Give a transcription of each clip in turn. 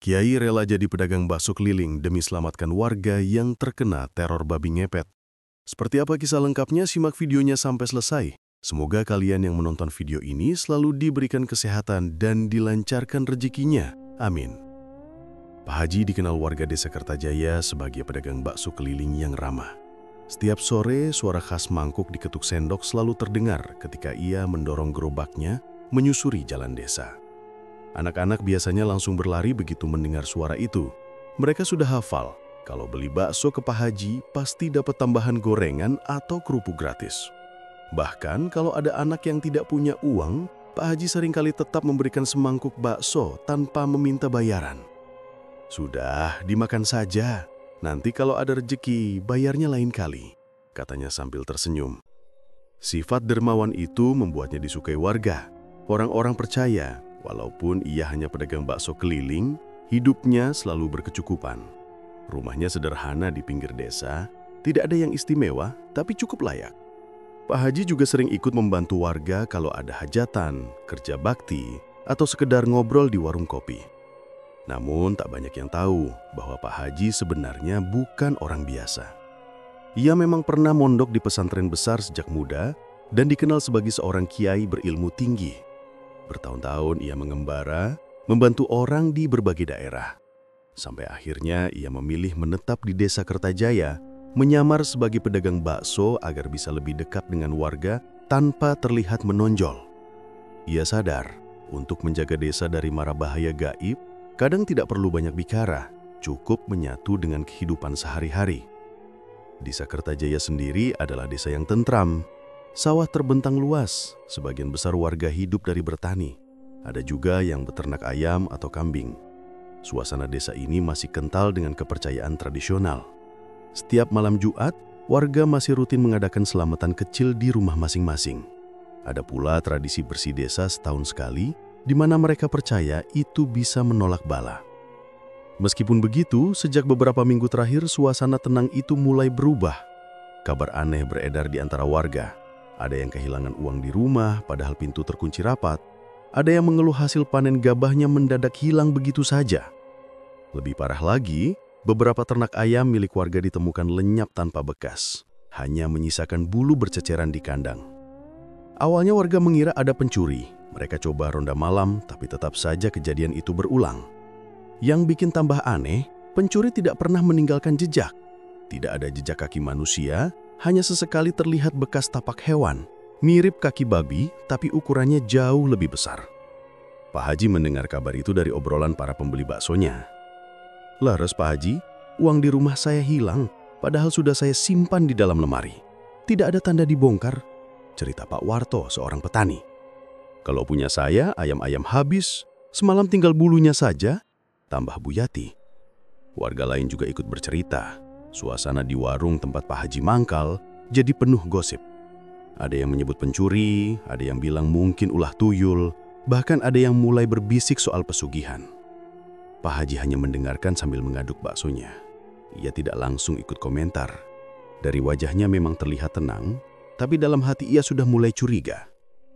Kiai rela jadi pedagang bakso keliling demi selamatkan warga yang terkena teror babi ngepet. Seperti apa kisah lengkapnya, simak videonya sampai selesai. Semoga kalian yang menonton video ini selalu diberikan kesehatan dan dilancarkan rezekinya. Amin. Pak Haji dikenal warga desa Kertajaya sebagai pedagang bakso keliling yang ramah. Setiap sore, suara khas mangkuk diketuk sendok selalu terdengar ketika ia mendorong gerobaknya menyusuri jalan desa. Anak-anak biasanya langsung berlari begitu mendengar suara itu. Mereka sudah hafal, kalau beli bakso ke Pak Haji pasti dapat tambahan gorengan atau kerupuk gratis. Bahkan kalau ada anak yang tidak punya uang, Pak Haji seringkali tetap memberikan semangkuk bakso tanpa meminta bayaran. "Sudah, dimakan saja. Nanti kalau ada rezeki, bayarnya lain kali," katanya sambil tersenyum. Sifat dermawan itu membuatnya disukai warga. Orang-orang percaya, walaupun ia hanya pedagang bakso keliling, hidupnya selalu berkecukupan. Rumahnya sederhana di pinggir desa, tidak ada yang istimewa, tapi cukup layak. Pak Haji juga sering ikut membantu warga kalau ada hajatan, kerja bakti, atau sekedar ngobrol di warung kopi. Namun tak banyak yang tahu bahwa Pak Haji sebenarnya bukan orang biasa. Ia memang pernah mondok di pesantren besar sejak muda dan dikenal sebagai seorang kiai berilmu tinggi. Bertahun-tahun ia mengembara, membantu orang di berbagai daerah. Sampai akhirnya ia memilih menetap di desa Kertajaya, menyamar sebagai pedagang bakso agar bisa lebih dekat dengan warga tanpa terlihat menonjol. Ia sadar, untuk menjaga desa dari mara bahaya gaib, kadang tidak perlu banyak bicara, cukup menyatu dengan kehidupan sehari-hari. Desa Kertajaya sendiri adalah desa yang tentram. Sawah terbentang luas, sebagian besar warga hidup dari bertani. Ada juga yang beternak ayam atau kambing. Suasana desa ini masih kental dengan kepercayaan tradisional. Setiap malam Jumat, warga masih rutin mengadakan selamatan kecil di rumah masing-masing. Ada pula tradisi bersih desa setahun sekali, di mana mereka percaya itu bisa menolak bala. Meskipun begitu, sejak beberapa minggu terakhir suasana tenang itu mulai berubah. Kabar aneh beredar di antara warga. Ada yang kehilangan uang di rumah padahal pintu terkunci rapat. Ada yang mengeluh hasil panen gabahnya mendadak hilang begitu saja. Lebih parah lagi, beberapa ternak ayam milik warga ditemukan lenyap tanpa bekas, hanya menyisakan bulu berceceran di kandang. Awalnya warga mengira ada pencuri. Mereka coba ronda malam, tapi tetap saja kejadian itu berulang. Yang bikin tambah aneh, pencuri tidak pernah meninggalkan jejak. Tidak ada jejak kaki manusia, hanya sesekali terlihat bekas tapak hewan, mirip kaki babi tapi ukurannya jauh lebih besar. Pak Haji mendengar kabar itu dari obrolan para pembeli baksonya. "Laras Pak Haji, uang di rumah saya hilang, padahal sudah saya simpan di dalam lemari. Tidak ada tanda dibongkar," cerita Pak Warto, seorang petani. "Kalau punya saya, ayam-ayam habis, semalam tinggal bulunya saja," tambah Bu Yati. Warga lain juga ikut bercerita. Suasana di warung tempat Pak Haji mangkal jadi penuh gosip. Ada yang menyebut pencuri, ada yang bilang mungkin ulah tuyul, bahkan ada yang mulai berbisik soal pesugihan. Pak Haji hanya mendengarkan sambil mengaduk baksonya. Ia tidak langsung ikut komentar. Dari wajahnya memang terlihat tenang, tapi dalam hati ia sudah mulai curiga.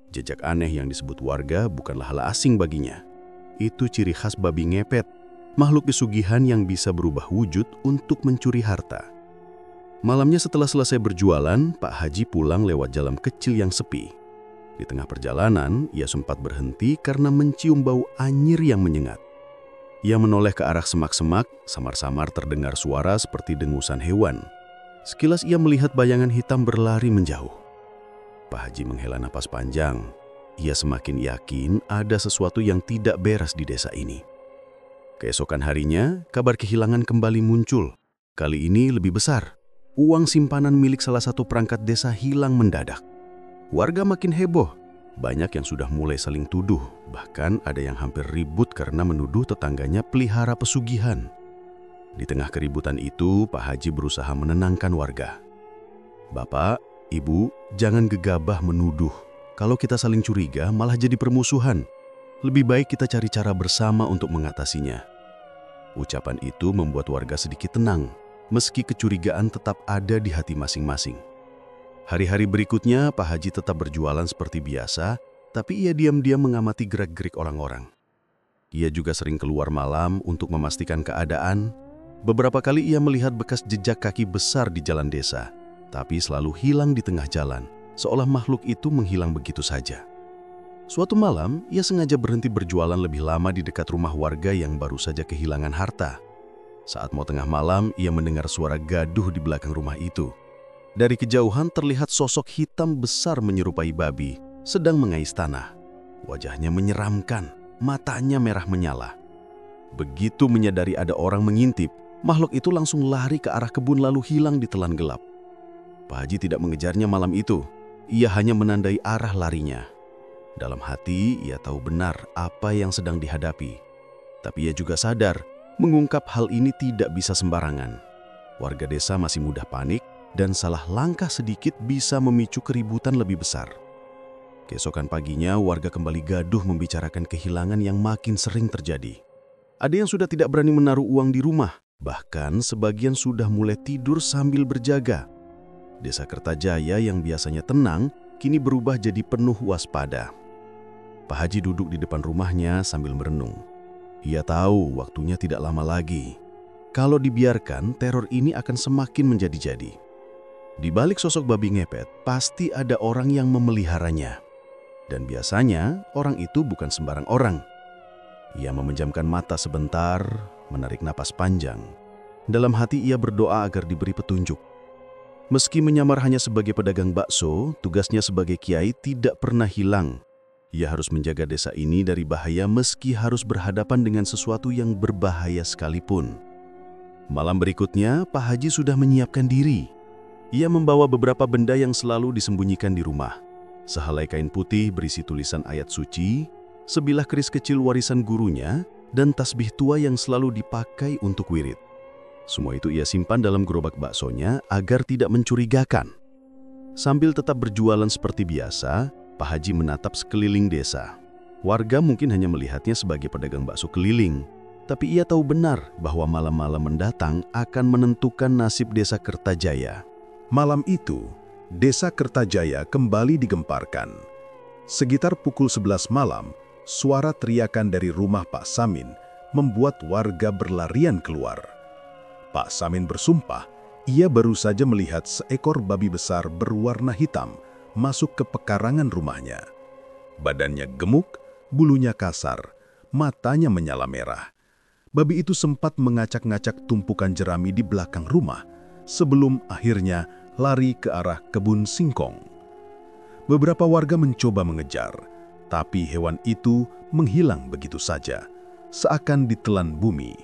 Jejak aneh yang disebut warga bukanlah hal asing baginya. Itu ciri khas babi ngepet, makhluk pesugihan yang bisa berubah wujud untuk mencuri harta. Malamnya setelah selesai berjualan, Pak Haji pulang lewat jalan kecil yang sepi. Di tengah perjalanan, ia sempat berhenti karena mencium bau anyir yang menyengat. Ia menoleh ke arah semak-semak, samar-samar terdengar suara seperti dengusan hewan. Sekilas ia melihat bayangan hitam berlari menjauh. Pak Haji menghela napas panjang. Ia semakin yakin ada sesuatu yang tidak beres di desa ini. Keesokan harinya, kabar kehilangan kembali muncul. Kali ini lebih besar. Uang simpanan milik salah satu perangkat desa hilang mendadak. Warga makin heboh. Banyak yang sudah mulai saling tuduh. Bahkan ada yang hampir ribut karena menuduh tetangganya pelihara pesugihan. Di tengah keributan itu, Pak Haji berusaha menenangkan warga. "Bapak, Ibu, jangan gegabah menuduh. Kalau kita saling curiga, malah jadi permusuhan. Lebih baik kita cari cara bersama untuk mengatasinya." Ucapan itu membuat warga sedikit tenang, meski kecurigaan tetap ada di hati masing-masing. Hari-hari berikutnya, Pak Haji tetap berjualan seperti biasa, tapi ia diam-diam mengamati gerak-gerik orang-orang. Ia juga sering keluar malam untuk memastikan keadaan. Beberapa kali ia melihat bekas jejak kaki besar di jalan desa, tapi selalu hilang di tengah jalan, seolah makhluk itu menghilang begitu saja. Suatu malam, ia sengaja berhenti berjualan lebih lama di dekat rumah warga yang baru saja kehilangan harta. Saat mau tengah malam, ia mendengar suara gaduh di belakang rumah itu. Dari kejauhan terlihat sosok hitam besar menyerupai babi, sedang mengais tanah. Wajahnya menyeramkan, matanya merah menyala. Begitu menyadari ada orang mengintip, makhluk itu langsung lari ke arah kebun lalu hilang di telan gelap. Pak Haji tidak mengejarnya malam itu, ia hanya menandai arah larinya. Dalam hati, ia tahu benar apa yang sedang dihadapi. Tapi ia juga sadar, mengungkap hal ini tidak bisa sembarangan. Warga desa masih mudah panik, dan salah langkah sedikit bisa memicu keributan lebih besar. Keesokan paginya, warga kembali gaduh membicarakan kehilangan yang makin sering terjadi. Ada yang sudah tidak berani menaruh uang di rumah, bahkan sebagian sudah mulai tidur sambil berjaga. Desa Kertajaya yang biasanya tenang, kini berubah jadi penuh waspada. Pak Haji duduk di depan rumahnya sambil merenung. Ia tahu waktunya tidak lama lagi. Kalau dibiarkan, teror ini akan semakin menjadi-jadi. Di balik sosok babi ngepet, pasti ada orang yang memeliharanya. Dan biasanya, orang itu bukan sembarang orang. Ia memejamkan mata sebentar, menarik napas panjang. Dalam hati ia berdoa agar diberi petunjuk. Meski menyamar hanya sebagai pedagang bakso, tugasnya sebagai kiai tidak pernah hilang. Ia harus menjaga desa ini dari bahaya meski harus berhadapan dengan sesuatu yang berbahaya sekalipun. Malam berikutnya, Pak Haji sudah menyiapkan diri. Ia membawa beberapa benda yang selalu disembunyikan di rumah. Sehelai kain putih berisi tulisan ayat suci, sebilah keris kecil warisan gurunya, dan tasbih tua yang selalu dipakai untuk wirid. Semua itu ia simpan dalam gerobak baksonya agar tidak mencurigakan. Sambil tetap berjualan seperti biasa, Pak Haji menatap sekeliling desa. Warga mungkin hanya melihatnya sebagai pedagang bakso keliling, tapi ia tahu benar bahwa malam-malam mendatang akan menentukan nasib desa Kertajaya. Malam itu, desa Kertajaya kembali digemparkan. Sekitar pukul 11 malam, suara teriakan dari rumah Pak Samin membuat warga berlarian keluar. Pak Samin bersumpah, ia baru saja melihat seekor babi besar berwarna hitam masuk ke pekarangan rumahnya. Badannya gemuk, bulunya kasar, matanya menyala merah. Babi itu sempat mengacak-ngacak tumpukan jerami di belakang rumah, sebelum akhirnya lari ke arah kebun singkong. Beberapa warga mencoba mengejar, tapi hewan itu menghilang begitu saja, seakan ditelan bumi.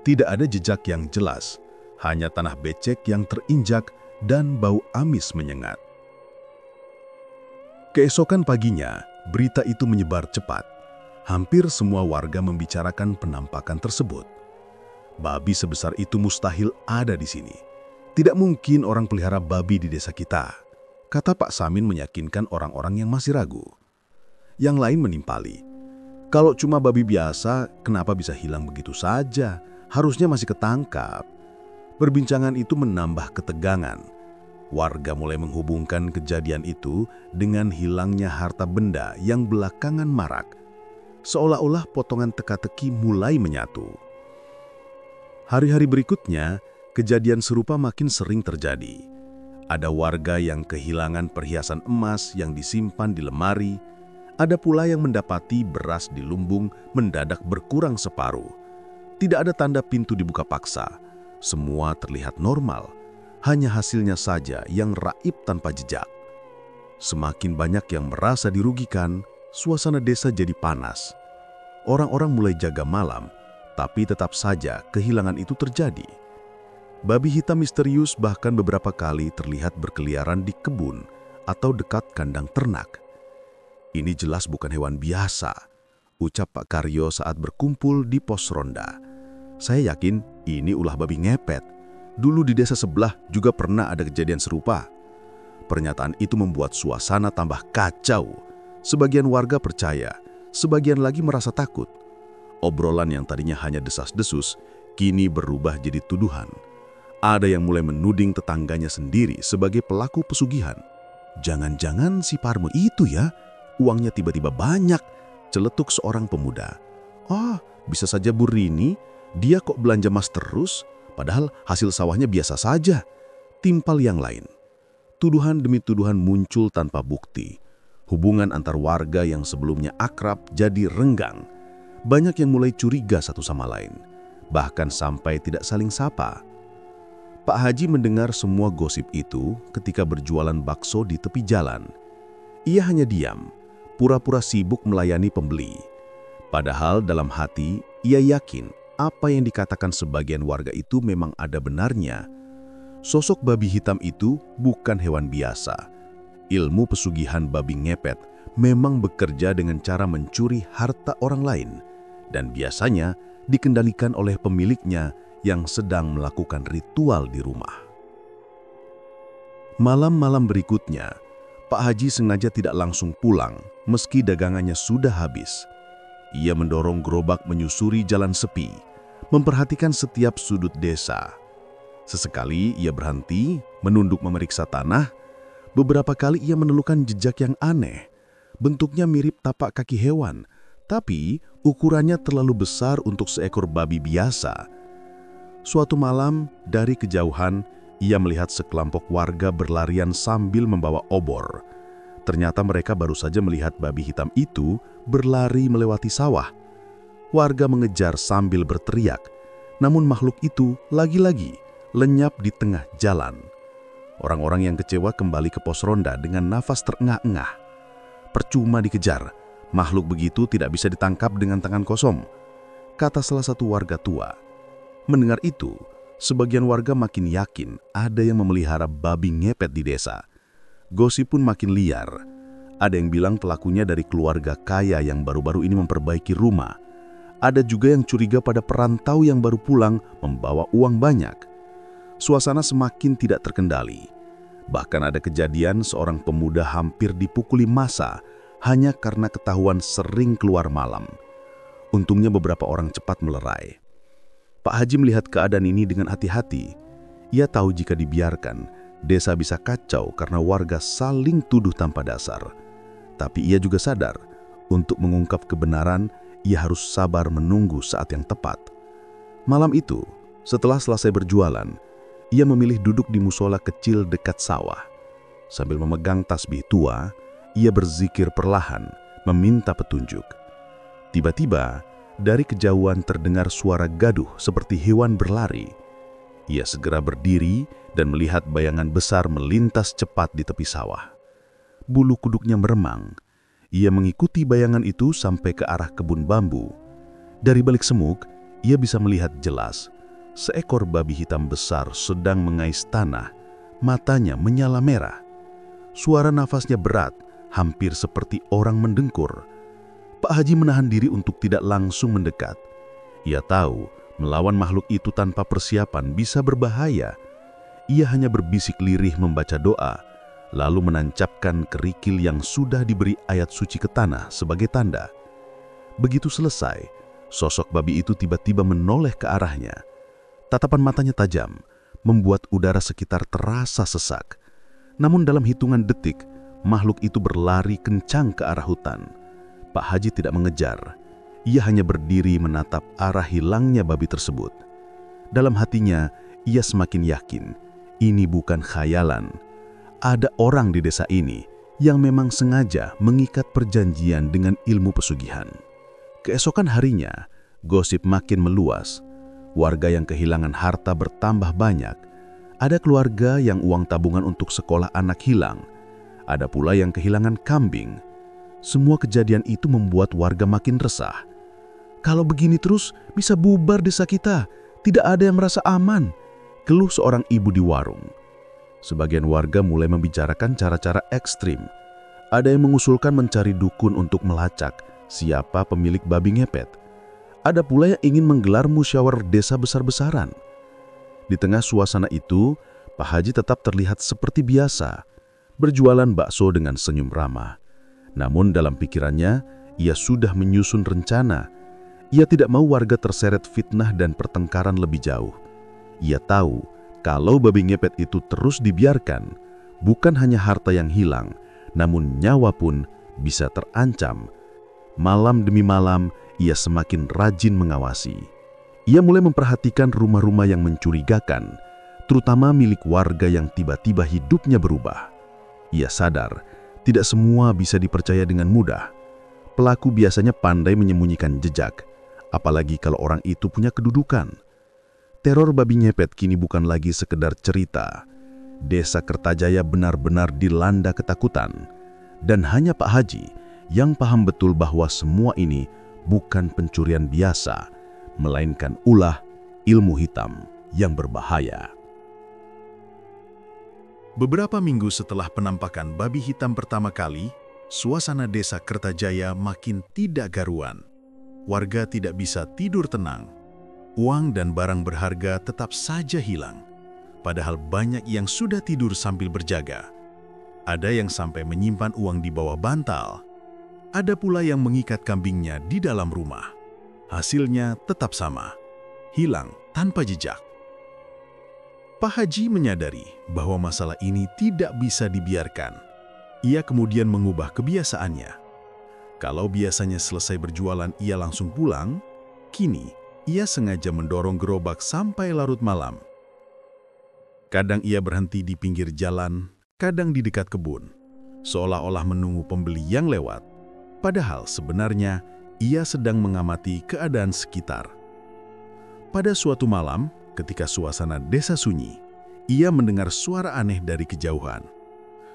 Tidak ada jejak yang jelas, hanya tanah becek yang terinjak dan bau amis menyengat. Keesokan paginya, berita itu menyebar cepat. Hampir semua warga membicarakan penampakan tersebut. Babi sebesar itu mustahil ada di sini. Tidak mungkin orang pelihara babi di desa kita, kata Pak Samin meyakinkan orang-orang yang masih ragu. Yang lain menimpali. Kalau cuma babi biasa, kenapa bisa hilang begitu saja? Harusnya masih ketangkap. Perbincangan itu menambah ketegangan. Warga mulai menghubungkan kejadian itu dengan hilangnya harta benda yang belakangan marak. Seolah-olah potongan teka-teki mulai menyatu. Hari-hari berikutnya, kejadian serupa makin sering terjadi. Ada warga yang kehilangan perhiasan emas yang disimpan di lemari. Ada pula yang mendapati beras di lumbung mendadak berkurang separuh. Tidak ada tanda pintu dibuka paksa. Semua terlihat normal. Hanya hasilnya saja yang raib tanpa jejak. Semakin banyak yang merasa dirugikan, suasana desa jadi panas. Orang-orang mulai jaga malam, tapi tetap saja kehilangan itu terjadi. Babi hitam misterius bahkan beberapa kali terlihat berkeliaran di kebun atau dekat kandang ternak. Ini jelas bukan hewan biasa, ucap Pak Karyo saat berkumpul di pos ronda. Saya yakin ini ulah babi ngepet. Dulu di desa sebelah juga pernah ada kejadian serupa. Pernyataan itu membuat suasana tambah kacau. Sebagian warga percaya, sebagian lagi merasa takut. Obrolan yang tadinya hanya desas-desus, kini berubah jadi tuduhan. Ada yang mulai menuding tetangganya sendiri sebagai pelaku pesugihan. Jangan-jangan si Parmo itu ya, uangnya tiba-tiba banyak, celetuk seorang pemuda. "Ah, bisa saja Bu Rini, dia kok belanja emas terus, padahal hasil sawahnya biasa saja." Timpal yang lain. Tuduhan demi tuduhan muncul tanpa bukti. Hubungan antar warga yang sebelumnya akrab jadi renggang. Banyak yang mulai curiga satu sama lain, bahkan sampai tidak saling sapa. Pak Haji mendengar semua gosip itu ketika berjualan bakso di tepi jalan. Ia hanya diam, pura-pura sibuk melayani pembeli. Padahal dalam hati, ia yakin apa yang dikatakan sebagian warga itu memang ada benarnya. Sosok babi hitam itu bukan hewan biasa. Ilmu pesugihan babi ngepet memang bekerja dengan cara mencuri harta orang lain, dan biasanya dikendalikan oleh pemiliknya yang sedang melakukan ritual di rumah. Malam-malam berikutnya, Pak Haji sengaja tidak langsung pulang meski dagangannya sudah habis. Ia mendorong gerobak menyusuri jalan sepi, memperhatikan setiap sudut desa. Sesekali ia berhenti, menunduk memeriksa tanah. Beberapa kali ia menemukan jejak yang aneh. Bentuknya mirip tapak kaki hewan, tapi ukurannya terlalu besar untuk seekor babi biasa. Suatu malam, dari kejauhan, ia melihat sekelompok warga berlarian sambil membawa obor. Ternyata mereka baru saja melihat babi hitam itu berlari melewati sawah. Warga mengejar sambil berteriak, namun makhluk itu lagi-lagi lenyap di tengah jalan. Orang-orang yang kecewa kembali ke pos ronda dengan nafas terengah-engah. Percuma dikejar, makhluk begitu tidak bisa ditangkap dengan tangan kosong, kata salah satu warga tua. Mendengar itu, sebagian warga makin yakin ada yang memelihara babi ngepet di desa. Gosip pun makin liar. Ada yang bilang pelakunya dari keluarga kaya yang baru-baru ini memperbaiki rumah. Ada juga yang curiga pada perantau yang baru pulang membawa uang banyak. Suasana semakin tidak terkendali. Bahkan ada kejadian seorang pemuda hampir dipukuli massa hanya karena ketahuan sering keluar malam. Untungnya beberapa orang cepat melerai. Pak Haji melihat keadaan ini dengan hati-hati. Ia tahu jika dibiarkan, desa bisa kacau karena warga saling tuduh tanpa dasar. Tapi ia juga sadar, untuk mengungkap kebenaran, ia harus sabar menunggu saat yang tepat. Malam itu, setelah selesai berjualan, ia memilih duduk di musola kecil dekat sawah. Sambil memegang tasbih tua, ia berzikir perlahan, meminta petunjuk. Tiba-tiba, dari kejauhan terdengar suara gaduh seperti hewan berlari. Ia segera berdiri dan melihat bayangan besar melintas cepat di tepi sawah. Bulu kuduknya meremang. Ia mengikuti bayangan itu sampai ke arah kebun bambu. Dari balik semuk, ia bisa melihat jelas seekor babi hitam besar sedang mengais tanah. Matanya menyala merah. Suara nafasnya berat, hampir seperti orang mendengkur. Pak Haji menahan diri untuk tidak langsung mendekat. Ia tahu melawan makhluk itu tanpa persiapan bisa berbahaya. Ia hanya berbisik lirih membaca doa, lalu menancapkan kerikil yang sudah diberi ayat suci ke tanah sebagai tanda. Begitu selesai, sosok babi itu tiba-tiba menoleh ke arahnya. Tatapan matanya tajam, membuat udara sekitar terasa sesak. Namun dalam hitungan detik, makhluk itu berlari kencang ke arah hutan. Pak Haji tidak mengejar. Ia hanya berdiri menatap arah hilangnya babi tersebut. Dalam hatinya, ia semakin yakin, ini bukan khayalan. Ada orang di desa ini yang memang sengaja mengikat perjanjian dengan ilmu pesugihan. Keesokan harinya, gosip makin meluas. Warga yang kehilangan harta bertambah banyak. Ada keluarga yang uang tabungan untuk sekolah anak hilang. Ada pula yang kehilangan kambing. Semua kejadian itu membuat warga makin resah. Kalau begini terus, bisa bubar desa kita. Tidak ada yang merasa aman, keluh seorang ibu di warung. Sebagian warga mulai membicarakan cara-cara ekstrim. Ada yang mengusulkan mencari dukun untuk melacak siapa pemilik babi ngepet. Ada pula yang ingin menggelar musyawarah desa besar-besaran. Di tengah suasana itu, Pak Haji tetap terlihat seperti biasa, berjualan bakso dengan senyum ramah. Namun dalam pikirannya, ia sudah menyusun rencana. Ia tidak mau warga terseret fitnah dan pertengkaran lebih jauh. Ia tahu, kalau babi ngepet itu terus dibiarkan, bukan hanya harta yang hilang, namun nyawa pun bisa terancam. Malam demi malam, ia semakin rajin mengawasi. Ia mulai memperhatikan rumah-rumah yang mencurigakan, terutama milik warga yang tiba-tiba hidupnya berubah. Ia sadar, tidak semua bisa dipercaya dengan mudah. Pelaku biasanya pandai menyembunyikan jejak, apalagi kalau orang itu punya kedudukan. Teror babi ngepet kini bukan lagi sekedar cerita. Desa Kertajaya benar-benar dilanda ketakutan. Dan hanya Pak Haji yang paham betul bahwa semua ini bukan pencurian biasa, melainkan ulah ilmu hitam yang berbahaya. Beberapa minggu setelah penampakan babi hitam pertama kali, suasana desa Kertajaya makin tidak karuan. Warga tidak bisa tidur tenang. Uang dan barang berharga tetap saja hilang. Padahal banyak yang sudah tidur sambil berjaga. Ada yang sampai menyimpan uang di bawah bantal. Ada pula yang mengikat kambingnya di dalam rumah. Hasilnya tetap sama, hilang tanpa jejak. Pak Haji menyadari bahwa masalah ini tidak bisa dibiarkan. Ia kemudian mengubah kebiasaannya. Kalau biasanya selesai berjualan ia langsung pulang, kini ia sengaja mendorong gerobak sampai larut malam. Kadang ia berhenti di pinggir jalan, kadang di dekat kebun, seolah-olah menunggu pembeli yang lewat. Padahal sebenarnya ia sedang mengamati keadaan sekitar. Pada suatu malam, ketika suasana desa sunyi, ia mendengar suara aneh dari kejauhan.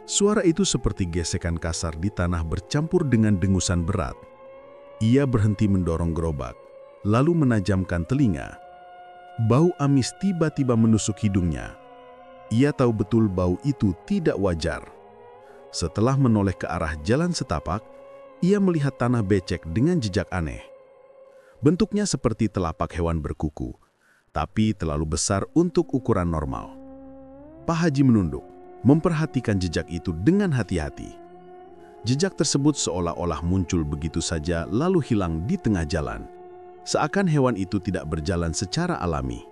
Suara itu seperti gesekan kasar di tanah bercampur dengan dengusan berat. Ia berhenti mendorong gerobak, lalu menajamkan telinga. Bau amis tiba-tiba menusuk hidungnya. Ia tahu betul bau itu tidak wajar. Setelah menoleh ke arah jalan setapak, ia melihat tanah becek dengan jejak aneh. Bentuknya seperti telapak hewan berkuku, tapi terlalu besar untuk ukuran normal. Pak Haji menunduk, memperhatikan jejak itu dengan hati-hati. Jejak tersebut seolah-olah muncul begitu saja lalu hilang di tengah jalan. Seakan hewan itu tidak berjalan secara alami.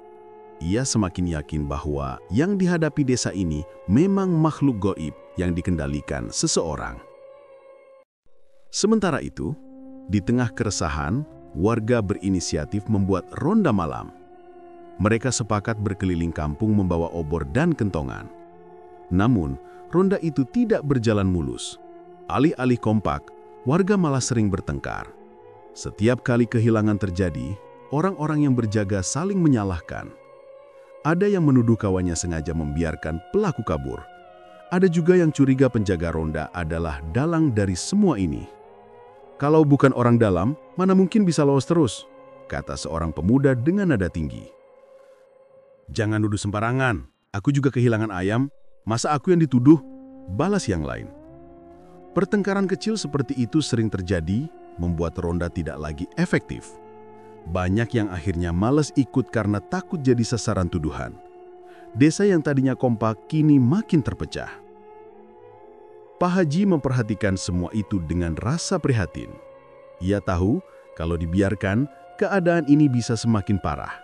Ia semakin yakin bahwa yang dihadapi desa ini memang makhluk gaib yang dikendalikan seseorang. Sementara itu, di tengah keresahan, warga berinisiatif membuat ronda malam. Mereka sepakat berkeliling kampung membawa obor dan kentongan. Namun, ronda itu tidak berjalan mulus. Alih-alih kompak, warga malah sering bertengkar. Setiap kali kehilangan terjadi, orang-orang yang berjaga saling menyalahkan. Ada yang menuduh kawannya sengaja membiarkan pelaku kabur. Ada juga yang curiga penjaga ronda adalah dalang dari semua ini. "Kalau bukan orang dalam, mana mungkin bisa lolos terus?" kata seorang pemuda dengan nada tinggi. "Jangan nuduh sembarangan, aku juga kehilangan ayam, masa aku yang dituduh?" balas yang lain. Pertengkaran kecil seperti itu sering terjadi, membuat ronda tidak lagi efektif. Banyak yang akhirnya malas ikut karena takut jadi sasaran tuduhan. Desa yang tadinya kompak kini makin terpecah. Pak Haji memperhatikan semua itu dengan rasa prihatin. Ia tahu kalau dibiarkan, keadaan ini bisa semakin parah.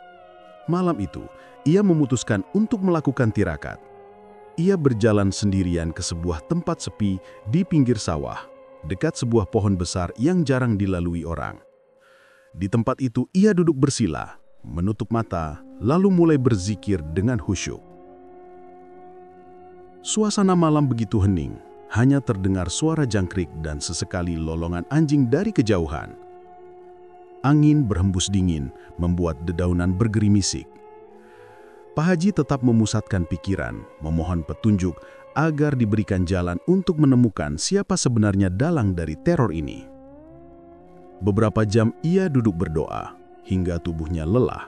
Malam itu, ia memutuskan untuk melakukan tirakat. Ia berjalan sendirian ke sebuah tempat sepi di pinggir sawah, dekat sebuah pohon besar yang jarang dilalui orang. Di tempat itu ia duduk bersila, menutup mata, lalu mulai berzikir dengan khusyuk. Suasana malam begitu hening, hanya terdengar suara jangkrik dan sesekali lolongan anjing dari kejauhan. Angin berhembus dingin, membuat dedaunan bergerimisik. Pak Haji tetap memusatkan pikiran, memohon petunjuk agar diberikan jalan untuk menemukan siapa sebenarnya dalang dari teror ini. Beberapa jam ia duduk berdoa, hingga tubuhnya lelah.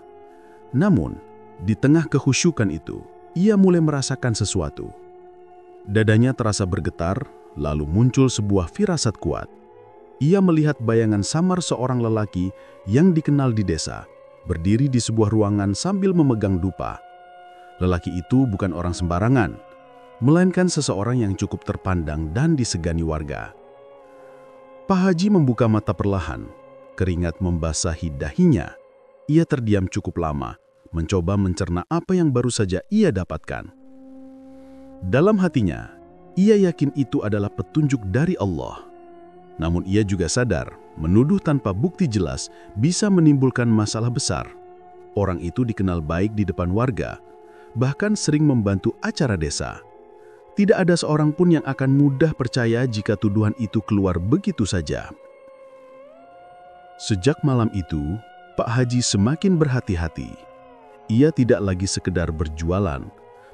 Namun, di tengah kekhusyukan itu, ia mulai merasakan sesuatu. Dadanya terasa bergetar, lalu muncul sebuah firasat kuat. Ia melihat bayangan samar seorang lelaki yang dikenal di desa, berdiri di sebuah ruangan sambil memegang dupa. Lelaki itu bukan orang sembarangan, melainkan seseorang yang cukup terpandang dan disegani warga. Pak Haji membuka mata perlahan, keringat membasahi dahinya. Ia terdiam cukup lama, mencoba mencerna apa yang baru saja ia dapatkan. Dalam hatinya, ia yakin itu adalah petunjuk dari Allah. Namun ia juga sadar, menuduh tanpa bukti jelas bisa menimbulkan masalah besar. Orang itu dikenal baik di depan warga, bahkan sering membantu acara desa. Tidak ada seorang pun yang akan mudah percaya jika tuduhan itu keluar begitu saja. Sejak malam itu, Pak Haji semakin berhati-hati. Ia tidak lagi sekedar berjualan,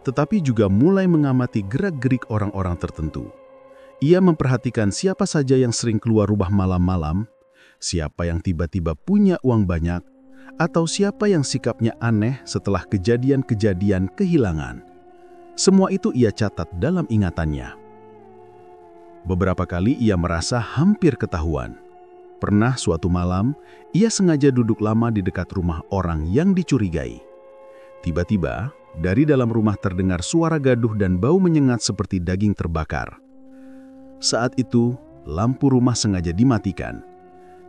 tetapi juga mulai mengamati gerak-gerik orang-orang tertentu. Ia memperhatikan siapa saja yang sering keluar rumah malam-malam, siapa yang tiba-tiba punya uang banyak, atau siapa yang sikapnya aneh setelah kejadian-kejadian kehilangan. Semua itu ia catat dalam ingatannya. Beberapa kali ia merasa hampir ketahuan. Pernah suatu malam, ia sengaja duduk lama di dekat rumah orang yang dicurigai. Tiba-tiba, dari dalam rumah terdengar suara gaduh dan bau menyengat seperti daging terbakar. Saat itu, lampu rumah sengaja dimatikan.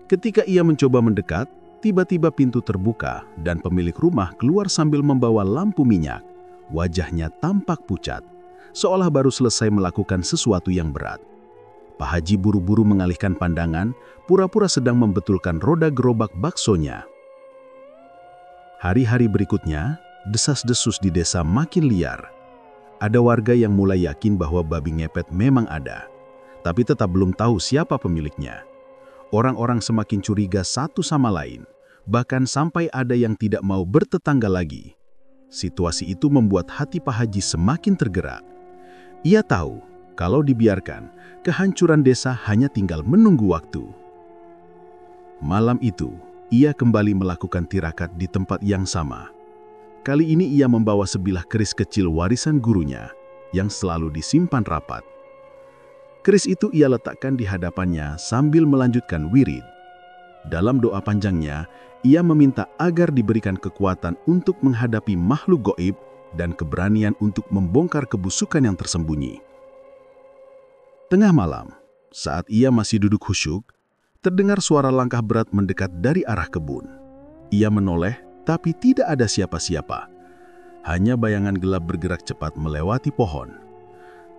Ketika ia mencoba mendekat, tiba-tiba pintu terbuka dan pemilik rumah keluar sambil membawa lampu minyak. Wajahnya tampak pucat, seolah baru selesai melakukan sesuatu yang berat. Pak Haji buru-buru mengalihkan pandangan, pura-pura sedang membetulkan roda gerobak baksonya. Hari-hari berikutnya, desas-desus di desa makin liar. Ada warga yang mulai yakin bahwa babi ngepet memang ada, tapi tetap belum tahu siapa pemiliknya. Orang-orang semakin curiga satu sama lain, bahkan sampai ada yang tidak mau bertetangga lagi. Situasi itu membuat hati Pak Haji semakin tergerak. Ia tahu, kalau dibiarkan, kehancuran desa hanya tinggal menunggu waktu. Malam itu, ia kembali melakukan tirakat di tempat yang sama. Kali ini ia membawa sebilah keris kecil warisan gurunya, yang selalu disimpan rapat. Keris itu ia letakkan di hadapannya sambil melanjutkan wirid. Dalam doa panjangnya, ia meminta agar diberikan kekuatan untuk menghadapi makhluk gaib dan keberanian untuk membongkar kebusukan yang tersembunyi. Tengah malam, saat ia masih duduk khusyuk, terdengar suara langkah berat mendekat dari arah kebun. Ia menoleh, tapi tidak ada siapa-siapa. Hanya bayangan gelap bergerak cepat melewati pohon.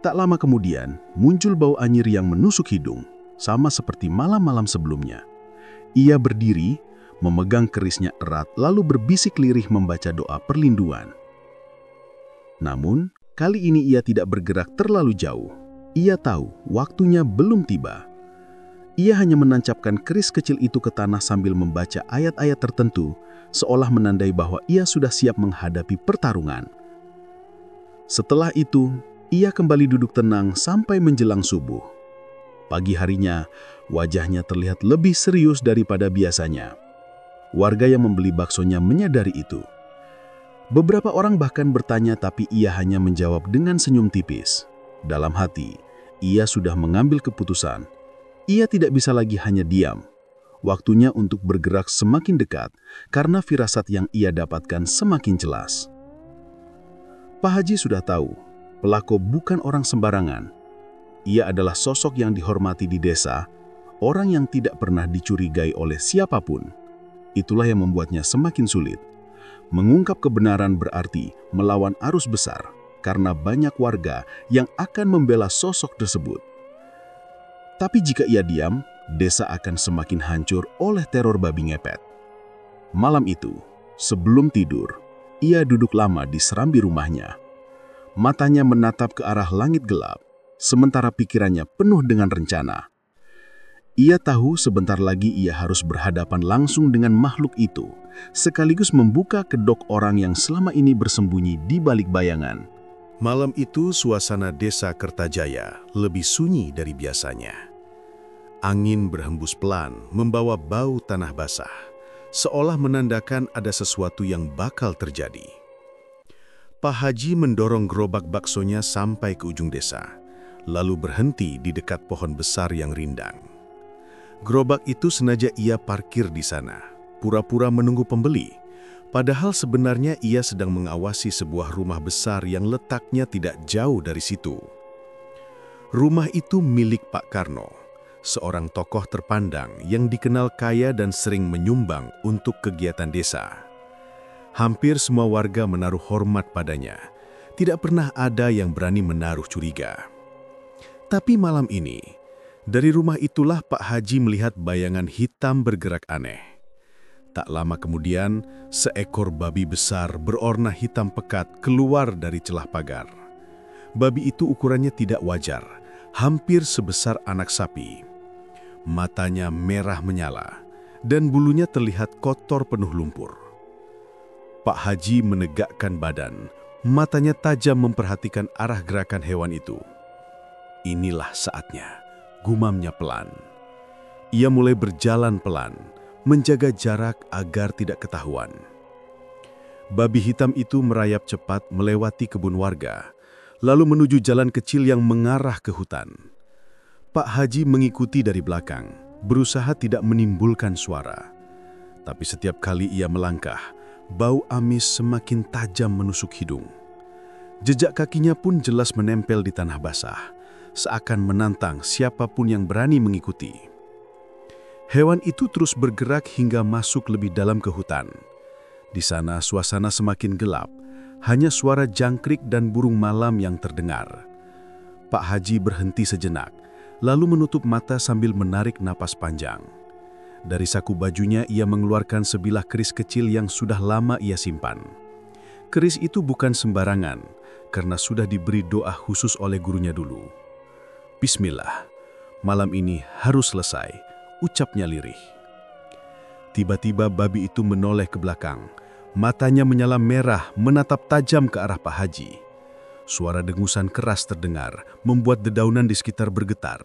Tak lama kemudian, muncul bau anyir yang menusuk hidung, sama seperti malam-malam sebelumnya. Ia berdiri, memegang kerisnya erat, lalu berbisik lirih membaca doa perlindungan. Namun, kali ini ia tidak bergerak terlalu jauh. Ia tahu waktunya belum tiba. Ia hanya menancapkan keris kecil itu ke tanah sambil membaca ayat-ayat tertentu, seolah menandai bahwa ia sudah siap menghadapi pertarungan. Setelah itu, ia kembali duduk tenang sampai menjelang subuh. Pagi harinya, wajahnya terlihat lebih serius daripada biasanya. Warga yang membeli baksonya menyadari itu. Beberapa orang bahkan bertanya, tapi ia hanya menjawab dengan senyum tipis. Dalam hati, ia sudah mengambil keputusan. Ia tidak bisa lagi hanya diam. Waktunya untuk bergerak semakin dekat, karena firasat yang ia dapatkan semakin jelas. Pak Haji sudah tahu, pelaku bukan orang sembarangan. Ia adalah sosok yang dihormati di desa, orang yang tidak pernah dicurigai oleh siapapun. Itulah yang membuatnya semakin sulit. Mengungkap kebenaran berarti melawan arus besar, karena banyak warga yang akan membela sosok tersebut. Tapi jika ia diam, desa akan semakin hancur oleh teror babi ngepet. Malam itu, sebelum tidur, ia duduk lama di serambi rumahnya. Matanya menatap ke arah langit gelap, sementara pikirannya penuh dengan rencana. Ia tahu sebentar lagi ia harus berhadapan langsung dengan makhluk itu, sekaligus membuka kedok orang yang selama ini bersembunyi di balik bayangan. Malam itu suasana desa Kertajaya lebih sunyi dari biasanya. Angin berhembus pelan membawa bau tanah basah, seolah menandakan ada sesuatu yang bakal terjadi. Pak Haji mendorong gerobak baksonya sampai ke ujung desa, lalu berhenti di dekat pohon besar yang rindang. Gerobak itu sengaja ia parkir di sana, pura-pura menunggu pembeli. Padahal sebenarnya ia sedang mengawasi sebuah rumah besar yang letaknya tidak jauh dari situ. Rumah itu milik Pak Karno, seorang tokoh terpandang yang dikenal kaya dan sering menyumbang untuk kegiatan desa. Hampir semua warga menaruh hormat padanya. Tidak pernah ada yang berani menaruh curiga. Tapi malam ini, Dari rumah itulah Pak Haji melihat bayangan hitam bergerak aneh. Tak lama kemudian, seekor babi besar berwarna hitam pekat keluar dari celah pagar. Babi itu ukurannya tidak wajar, hampir sebesar anak sapi. Matanya merah menyala, dan bulunya terlihat kotor penuh lumpur. Pak Haji menegakkan badan, matanya tajam memperhatikan arah gerakan hewan itu. Inilah saatnya, gumamnya pelan. Ia mulai berjalan pelan, menjaga jarak agar tidak ketahuan. Babi hitam itu merayap cepat melewati kebun warga, lalu menuju jalan kecil yang mengarah ke hutan. Pak Haji mengikuti dari belakang, berusaha tidak menimbulkan suara. Tapi setiap kali ia melangkah, bau amis semakin tajam menusuk hidung. Jejak kakinya pun jelas menempel di tanah basah, seakan menantang siapapun yang berani mengikuti. Hewan itu terus bergerak hingga masuk lebih dalam ke hutan. Di sana suasana semakin gelap, hanya suara jangkrik dan burung malam yang terdengar. Pak Haji berhenti sejenak, lalu menutup mata sambil menarik napas panjang. Dari saku bajunya ia mengeluarkan sebilah keris kecil yang sudah lama ia simpan. Keris itu bukan sembarangan, karena sudah diberi doa khusus oleh gurunya dulu. Bismillah, malam ini harus selesai, ucapnya lirih. Tiba-tiba babi itu menoleh ke belakang. Matanya menyala merah, menatap tajam ke arah Pak Haji. Suara dengusan keras terdengar, membuat dedaunan di sekitar bergetar.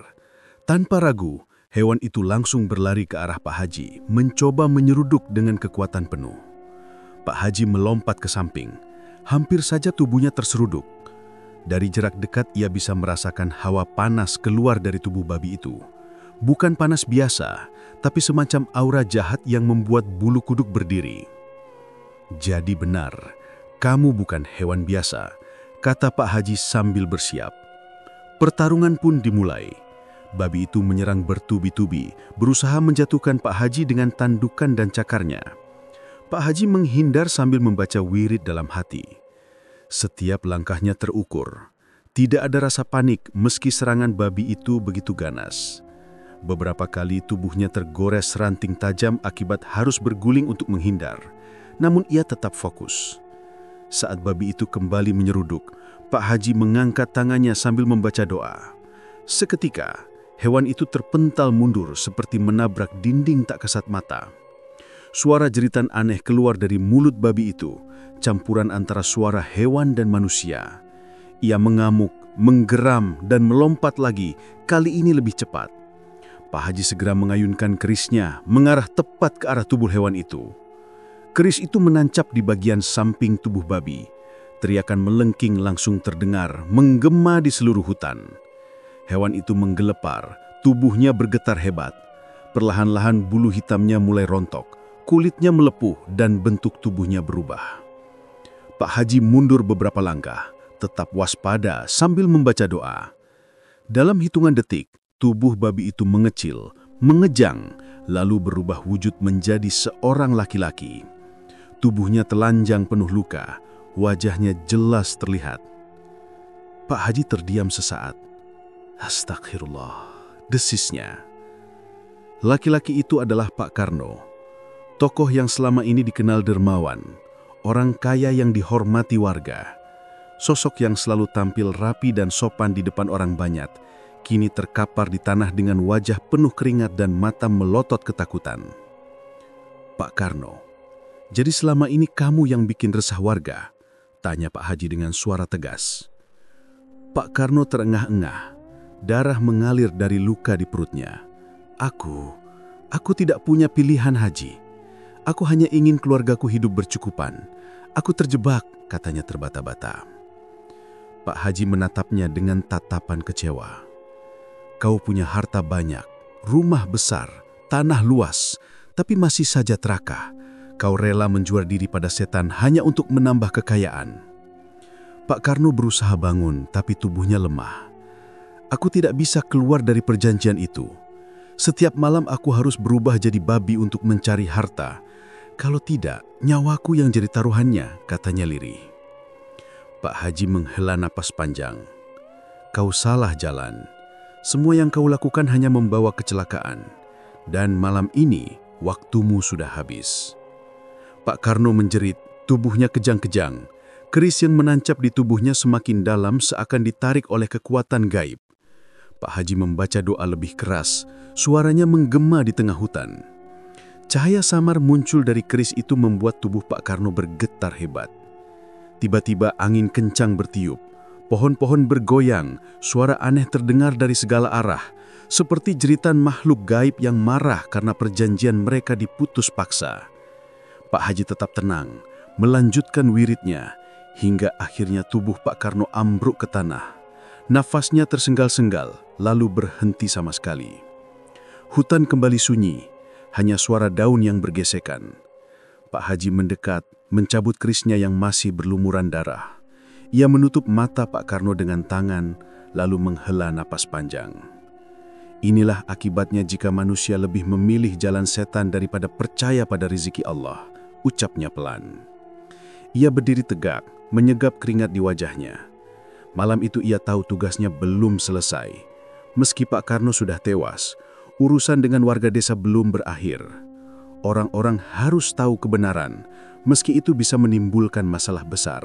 Tanpa ragu, hewan itu langsung berlari ke arah Pak Haji, mencoba menyeruduk dengan kekuatan penuh. Pak Haji melompat ke samping. Hampir saja tubuhnya terseruduk. Dari jarak dekat ia bisa merasakan hawa panas keluar dari tubuh babi itu. Bukan panas biasa, tapi semacam aura jahat yang membuat bulu kuduk berdiri. Jadi benar, kamu bukan hewan biasa, kata Pak Haji sambil bersiap. Pertarungan pun dimulai. Babi itu menyerang bertubi-tubi, berusaha menjatuhkan Pak Haji dengan tandukan dan cakarnya. Pak Haji menghindar sambil membaca wirid dalam hati. Setiap langkahnya terukur. Tidak ada rasa panik meski serangan babi itu begitu ganas. Beberapa kali tubuhnya tergores ranting tajam akibat harus berguling untuk menghindar. Namun ia tetap fokus. Saat babi itu kembali menyeruduk, Pak Haji mengangkat tangannya sambil membaca doa. Seketika, hewan itu terpental mundur seperti menabrak dinding tak kasat mata. Suara jeritan aneh keluar dari mulut babi itu, campuran antara suara hewan dan manusia. Ia mengamuk, menggeram, dan melompat lagi, kali ini lebih cepat. Pak Haji segera mengayunkan kerisnya, mengarah tepat ke arah tubuh hewan itu. Keris itu menancap di bagian samping tubuh babi. Teriakan melengking langsung terdengar, menggema di seluruh hutan. Hewan itu menggelepar, tubuhnya bergetar hebat. Perlahan-lahan bulu hitamnya mulai rontok, kulitnya melepuh dan bentuk tubuhnya berubah. Pak Haji mundur beberapa langkah, tetap waspada sambil membaca doa. Dalam hitungan detik, tubuh babi itu mengecil, mengejang, lalu berubah wujud menjadi seorang laki-laki. Tubuhnya telanjang penuh luka, wajahnya jelas terlihat. Pak Haji terdiam sesaat. Astagfirullah, desisnya. Laki-laki itu adalah Pak Karno, tokoh yang selama ini dikenal dermawan, orang kaya yang dihormati warga. Sosok yang selalu tampil rapi dan sopan di depan orang banyak, kini terkapar di tanah dengan wajah penuh keringat dan mata melotot ketakutan. Pak Karno, jadi selama ini kamu yang bikin resah warga? Tanya Pak Haji dengan suara tegas. Pak Karno terengah-engah, darah mengalir dari luka di perutnya. Aku tidak punya pilihan, Haji. Aku hanya ingin keluargaku hidup bercukupan. Aku terjebak, katanya terbata-bata. Pak Haji menatapnya dengan tatapan kecewa. Kau punya harta banyak, rumah besar, tanah luas, tapi masih saja terakah. Kau rela menjual diri pada setan hanya untuk menambah kekayaan. Pak Karno berusaha bangun, tapi tubuhnya lemah. Aku tidak bisa keluar dari perjanjian itu. Setiap malam aku harus berubah jadi babi untuk mencari harta. Kalau tidak, nyawaku yang jadi taruhannya, katanya lirih. Pak Haji menghela napas panjang. Kau salah jalan. Semua yang kau lakukan hanya membawa kecelakaan. Dan malam ini, waktumu sudah habis." Pak Karno menjerit, tubuhnya kejang-kejang. Keris yang menancap di tubuhnya semakin dalam seakan ditarik oleh kekuatan gaib. Pak Haji membaca doa lebih keras, suaranya menggema di tengah hutan. Cahaya samar muncul dari keris itu membuat tubuh Pak Karno bergetar hebat. Tiba-tiba angin kencang bertiup, pohon-pohon bergoyang, suara aneh terdengar dari segala arah, seperti jeritan makhluk gaib yang marah karena perjanjian mereka diputus paksa. Pak Haji tetap tenang, melanjutkan wiridnya, hingga akhirnya tubuh Pak Karno ambruk ke tanah. Nafasnya tersenggal-senggal, lalu berhenti sama sekali. Hutan kembali sunyi, hanya suara daun yang bergesekan. Pak Haji mendekat, mencabut kerisnya yang masih berlumuran darah. Ia menutup mata Pak Karno dengan tangan, lalu menghela napas panjang. Inilah akibatnya jika manusia lebih memilih jalan setan daripada percaya pada rezeki Allah, ucapnya pelan. Ia berdiri tegak, menyegap keringat di wajahnya. Malam itu ia tahu tugasnya belum selesai. Meski Pak Karno sudah tewas, urusan dengan warga desa belum berakhir. Orang-orang harus tahu kebenaran, meski itu bisa menimbulkan masalah besar.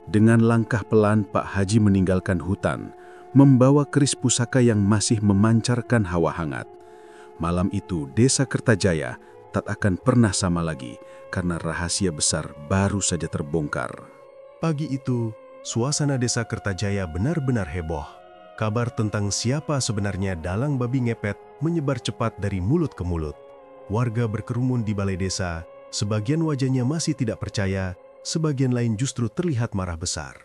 Dengan langkah pelan, Pak Haji meninggalkan hutan, membawa keris pusaka yang masih memancarkan hawa hangat. Malam itu, Desa Kertajaya tak akan pernah sama lagi, karena rahasia besar baru saja terbongkar. Pagi itu, suasana Desa Kertajaya benar-benar heboh. Kabar tentang siapa sebenarnya dalang babi ngepet menyebar cepat dari mulut ke mulut. Warga berkerumun di balai desa, sebagian wajahnya masih tidak percaya, sebagian lain justru terlihat marah besar.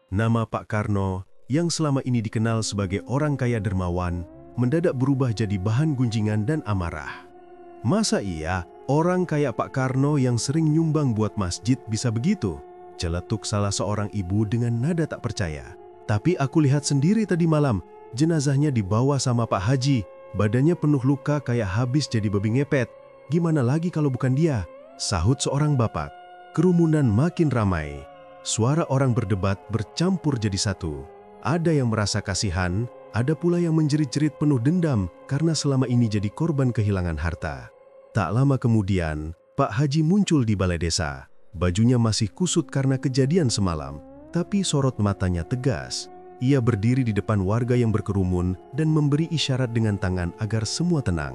Nama Pak Karno, yang selama ini dikenal sebagai orang kaya dermawan, mendadak berubah jadi bahan gunjingan dan amarah. Masa iya, orang kaya Pak Karno yang sering nyumbang buat masjid bisa begitu? Celetuk salah seorang ibu dengan nada tak percaya. Tapi aku lihat sendiri tadi malam, jenazahnya dibawa sama Pak Haji. Badannya penuh luka kayak habis jadi babi ngepet. Gimana lagi kalau bukan dia? Sahut seorang bapak. Kerumunan makin ramai. Suara orang berdebat bercampur jadi satu. Ada yang merasa kasihan, ada pula yang menjerit-jerit penuh dendam karena selama ini jadi korban kehilangan harta. Tak lama kemudian, Pak Haji muncul di balai desa. Bajunya masih kusut karena kejadian semalam, tapi sorot matanya tegas. Ia berdiri di depan warga yang berkerumun dan memberi isyarat dengan tangan agar semua tenang.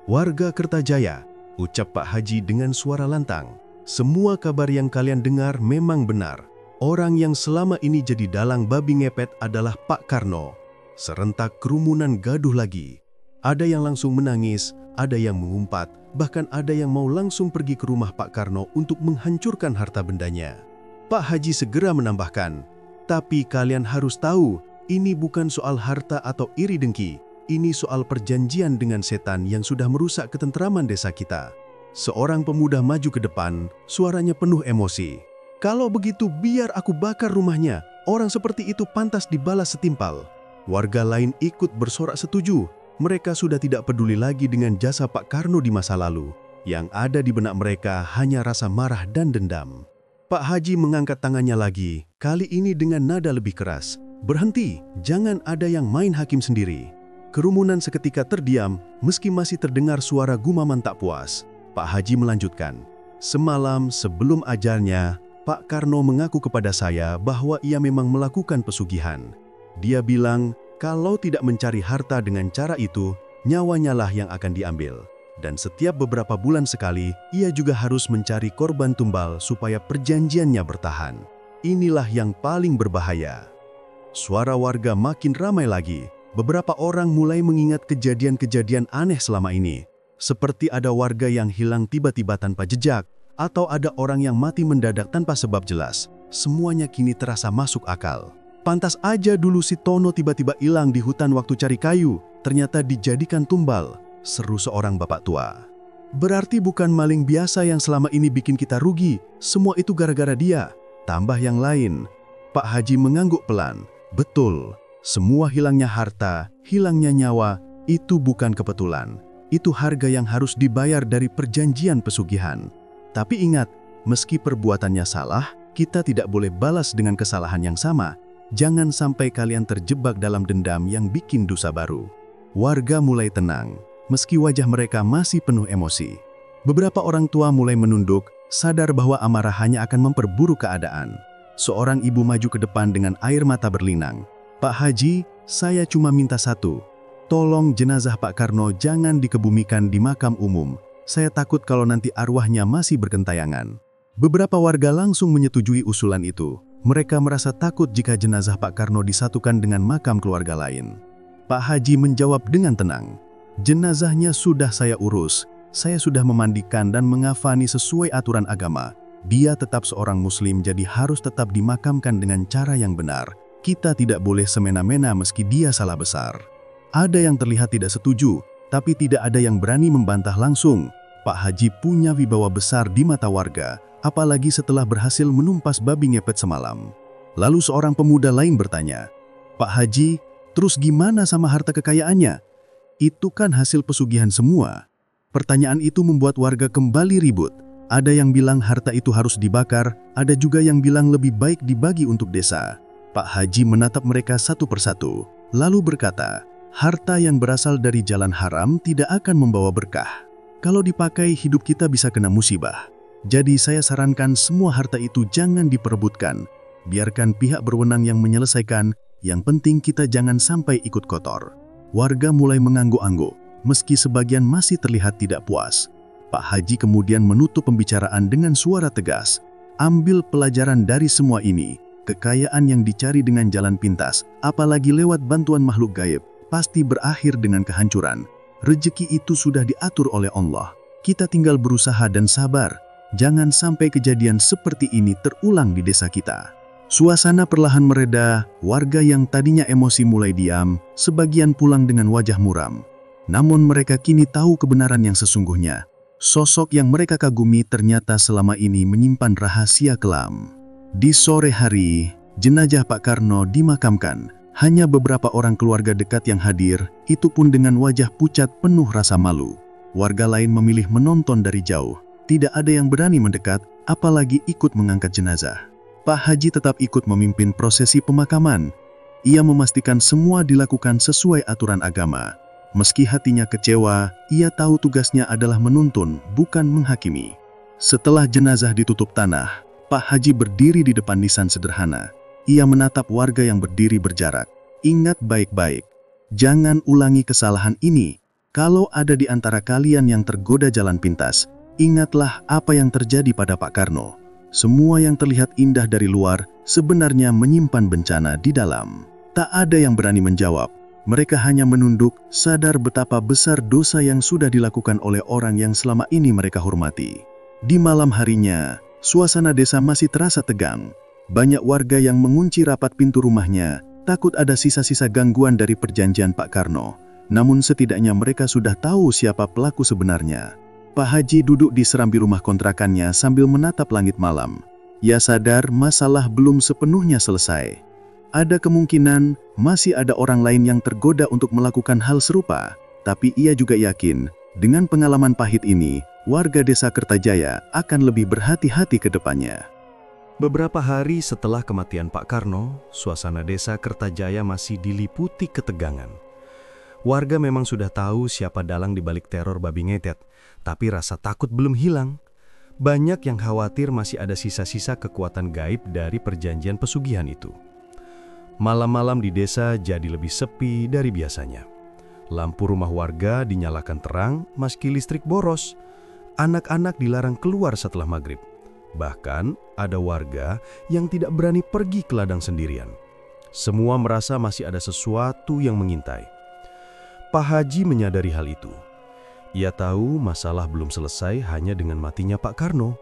"Warga Kertajaya," ucap Pak Haji dengan suara lantang. "Semua kabar yang kalian dengar memang benar. Orang yang selama ini jadi dalang babi ngepet adalah Pak Karno." Serentak kerumunan gaduh lagi. Ada yang langsung menangis, ada yang mengumpat, bahkan ada yang mau langsung pergi ke rumah Pak Karno untuk menghancurkan harta bendanya. Pak Haji segera menambahkan, "Tapi kalian harus tahu, ini bukan soal harta atau iri dengki. Ini soal perjanjian dengan setan yang sudah merusak ketentraman desa kita." Seorang pemuda maju ke depan, suaranya penuh emosi. "Kalau begitu biar aku bakar rumahnya. Orang seperti itu pantas dibalas setimpal." Warga lain ikut bersorak setuju. Mereka sudah tidak peduli lagi dengan jasa Pak Karno di masa lalu. Yang ada di benak mereka hanya rasa marah dan dendam. Pak Haji mengangkat tangannya lagi, kali ini dengan nada lebih keras. "Berhenti, jangan ada yang main hakim sendiri." Kerumunan seketika terdiam, meski masih terdengar suara gumaman tak puas. Pak Haji melanjutkan, "Semalam sebelum ajalnya, Pak Karno mengaku kepada saya bahwa ia memang melakukan pesugihan. Dia bilang, kalau tidak mencari harta dengan cara itu, nyawanya lah yang akan diambil. Dan setiap beberapa bulan sekali, ia juga harus mencari korban tumbal supaya perjanjiannya bertahan. Inilah yang paling berbahaya." Suara warga makin ramai lagi. Beberapa orang mulai mengingat kejadian-kejadian aneh selama ini. Seperti ada warga yang hilang tiba-tiba tanpa jejak, atau ada orang yang mati mendadak tanpa sebab jelas. Semuanya kini terasa masuk akal. Pantas aja dulu si Tono tiba-tiba hilang di hutan waktu cari kayu, ternyata dijadikan tumbal, seru seorang bapak tua. "Berarti bukan maling biasa yang selama ini bikin kita rugi, semua itu gara-gara dia," tambah yang lain. Pak Haji mengangguk pelan. "Betul, semua hilangnya harta, hilangnya nyawa, itu bukan kebetulan. Itu harga yang harus dibayar dari perjanjian pesugihan. Tapi ingat, meski perbuatannya salah, kita tidak boleh balas dengan kesalahan yang sama. Jangan sampai kalian terjebak dalam dendam yang bikin dosa baru." Warga mulai tenang, meski wajah mereka masih penuh emosi. Beberapa orang tua mulai menunduk, sadar bahwa amarah hanya akan memperburuk keadaan. Seorang ibu maju ke depan dengan air mata berlinang. "Pak Haji, saya cuma minta satu. Tolong jenazah Pak Karno jangan dikebumikan di makam umum. Saya takut kalau nanti arwahnya masih bergentayangan." Beberapa warga langsung menyetujui usulan itu. Mereka merasa takut jika jenazah Pak Karno disatukan dengan makam keluarga lain. Pak Haji menjawab dengan tenang, "Jenazahnya sudah saya urus. Saya sudah memandikan dan mengafani sesuai aturan agama. Dia tetap seorang muslim, jadi harus tetap dimakamkan dengan cara yang benar. Kita tidak boleh semena-mena meski dia salah besar." Ada yang terlihat tidak setuju, tapi tidak ada yang berani membantah langsung. Pak Haji punya wibawa besar di mata warga, apalagi setelah berhasil menumpas babi ngepet semalam. Lalu seorang pemuda lain bertanya, "Pak Haji, terus gimana sama harta kekayaannya? Itu kan hasil pesugihan semua." Pertanyaan itu membuat warga kembali ribut. Ada yang bilang harta itu harus dibakar, ada juga yang bilang lebih baik dibagi untuk desa. Pak Haji menatap mereka satu persatu, lalu berkata, "Harta yang berasal dari jalan haram tidak akan membawa berkah. Kalau dipakai, hidup kita bisa kena musibah. Jadi saya sarankan semua harta itu jangan diperebutkan. Biarkan pihak berwenang yang menyelesaikan, yang penting kita jangan sampai ikut kotor." Warga mulai mengangguk-angguk, meski sebagian masih terlihat tidak puas. Pak Haji kemudian menutup pembicaraan dengan suara tegas, "Ambil pelajaran dari semua ini. Kekayaan yang dicari dengan jalan pintas, apalagi lewat bantuan makhluk gaib, pasti berakhir dengan kehancuran. Rezeki itu sudah diatur oleh Allah. Kita tinggal berusaha dan sabar. Jangan sampai kejadian seperti ini terulang di desa kita." Suasana perlahan mereda, warga yang tadinya emosi mulai diam, sebagian pulang dengan wajah muram. Namun mereka kini tahu kebenaran yang sesungguhnya. Sosok yang mereka kagumi ternyata selama ini menyimpan rahasia kelam. Di sore hari, jenazah Pak Karno dimakamkan. Hanya beberapa orang keluarga dekat yang hadir, itu pun dengan wajah pucat penuh rasa malu. Warga lain memilih menonton dari jauh. Tidak ada yang berani mendekat, apalagi ikut mengangkat jenazah. Pak Haji tetap ikut memimpin prosesi pemakaman. Ia memastikan semua dilakukan sesuai aturan agama. Meski hatinya kecewa, ia tahu tugasnya adalah menuntun, bukan menghakimi. Setelah jenazah ditutup tanah, Pak Haji berdiri di depan nisan sederhana. Ia menatap warga yang berdiri berjarak. "Ingat baik-baik, jangan ulangi kesalahan ini. Kalau ada di antara kalian yang tergoda jalan pintas, ingatlah apa yang terjadi pada Pak Karno. Semua yang terlihat indah dari luar sebenarnya menyimpan bencana di dalam." Tak ada yang berani menjawab. Mereka hanya menunduk, sadar betapa besar dosa yang sudah dilakukan oleh orang yang selama ini mereka hormati. Di malam harinya, suasana desa masih terasa tegang. Banyak warga yang mengunci rapat pintu rumahnya, takut ada sisa-sisa gangguan dari perjanjian Pak Karno. Namun setidaknya mereka sudah tahu siapa pelaku sebenarnya. Pak Haji duduk di serambi rumah kontrakannya sambil menatap langit malam. Ia sadar masalah belum sepenuhnya selesai. Ada kemungkinan masih ada orang lain yang tergoda untuk melakukan hal serupa. Tapi ia juga yakin, dengan pengalaman pahit ini, warga desa Kertajaya akan lebih berhati-hati ke depannya. Beberapa hari setelah kematian Pak Karno, suasana desa Kertajaya masih diliputi ketegangan. Warga memang sudah tahu siapa dalang di balik teror babi ngepet, tapi rasa takut belum hilang. Banyak yang khawatir masih ada sisa-sisa kekuatan gaib dari perjanjian pesugihan itu. Malam-malam di desa jadi lebih sepi dari biasanya. Lampu rumah warga dinyalakan terang meski listrik boros. Anak-anak dilarang keluar setelah maghrib. Bahkan ada warga yang tidak berani pergi ke ladang sendirian. Semua merasa masih ada sesuatu yang mengintai. Pak Haji menyadari hal itu. Ia tahu masalah belum selesai hanya dengan matinya Pak Karno.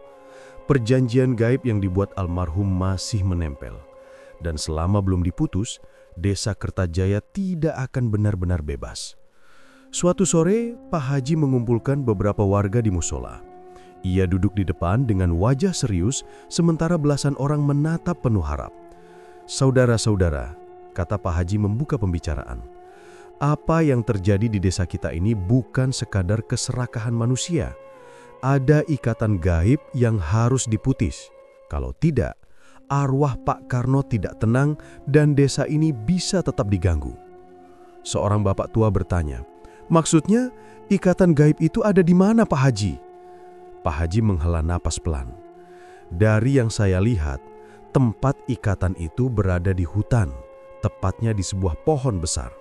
Perjanjian gaib yang dibuat almarhum masih menempel. Dan selama belum diputus, desa Kertajaya tidak akan benar-benar bebas. Suatu sore, Pak Haji mengumpulkan beberapa warga di musola. Ia duduk di depan dengan wajah serius, sementara belasan orang menatap penuh harap. "Saudara-saudara," kata Pak Haji membuka pembicaraan. "Apa yang terjadi di desa kita ini bukan sekadar keserakahan manusia. Ada ikatan gaib yang harus diputus. Kalau tidak, arwah Pak Karno tidak tenang dan desa ini bisa tetap diganggu. Seorang bapak tua bertanya, "Maksudnya ikatan gaib itu ada di mana, Pak Haji?" Pak Haji menghela napas pelan. "Dari yang saya lihat, tempat ikatan itu berada di hutan, tepatnya di sebuah pohon besar.